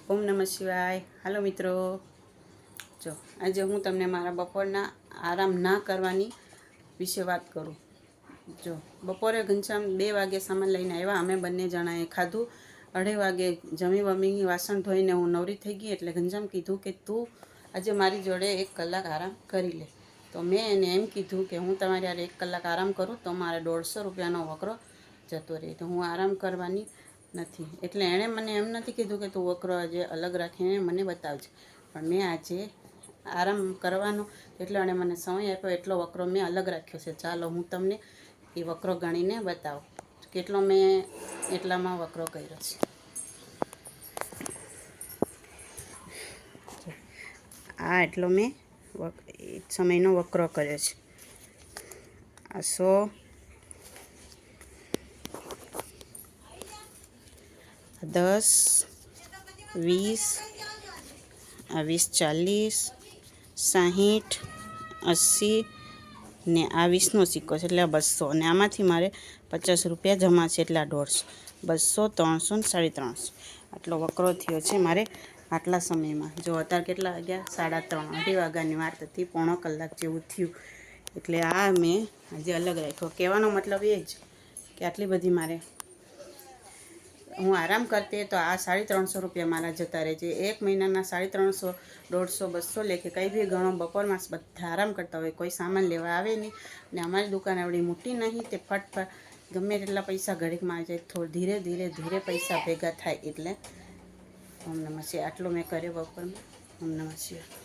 ઓમ નમઃ શિવાય। હાલો મિત્રો, જો આજે હું તમને મારા બપોરના આરામ ના કરવાની વિશે વાત કરું। જો બપોરે ઘનશ્યામ 2 વાગે સામાન લઈને આવ્યા। અમે બંને જણાએ ખાધું। 2:30 વાગે જમી વમીની વાસણ ધોઈને હું નવરી થઈ ગઈ એટલે ઘનશ્યામ કીધું કે તું આજે મારી જોડે 1 કલાક આરામ કરી લે। તો મેં એને એમ કીધું કે હું તમારી યારે 1 કલાક આરામ કરું તો મારે 150 રૂપિયાનો વકરો જતો રહે, તો હું આરામ કરવાની નથી। એટલે એણે મને એમ નથી કીધું કે તું વકરો આજે અલગ રાખીને મને બતાવજે, પણ મેં આજે આરામ કરવાનો એટલે એણે મને સમય આપ્યો એટલો વકરો મેં અલગ રાખ્યો છે। ચાલો હું તમને એ વકરો ગણીને બતાવું કેટલો મેં એટલામાં વકરો કર્યો છે। આ એટલો મેં સમયનો વકરો કર્યો છે। આ 100, 10, 20, આ 20, 40, 60, 80 ને આ 20નો સિક્કો છે એટલે આ 200, અને આમાંથી મારે 50 રૂપિયા જમા છે એટલે આ 150, 200, 300 ને 350 આટલો વકરો થયો છે મારે આટલા સમયમાં। જો અત્યારે કેટલા વાગ્યા? 3:30, 2:30 વાગ્યાની વાત હતી, પોણો કલાક જેવું થયું। એટલે આ મેં આજે અલગ રાખ્યો। કહેવાનો મતલબ એ જ કે આટલી બધી મારે હું આરામ કરતી તો આ 350 રૂપિયા મારા જતા રહે છે। 1 મહિનાના 350, 150, 200 લેખે કંઈ બી ગણો। બપોરમાં બધા આરામ કરતા હોય, કોઈ સામાન લેવા આવે નહીં, ને અમારી દુકાન આવડી મોટી નહીં તે ફટફટ ગમે તેટલા પૈસા ઘડીકમાં આવી જાય, થોડું ધીરે ધીરે પૈસા ભેગા થાય। એટલે ઓમ નમઃ શિવાય આટલું મેં કર્યો બપોરમાં। ઓમ નમઃ શિવાય।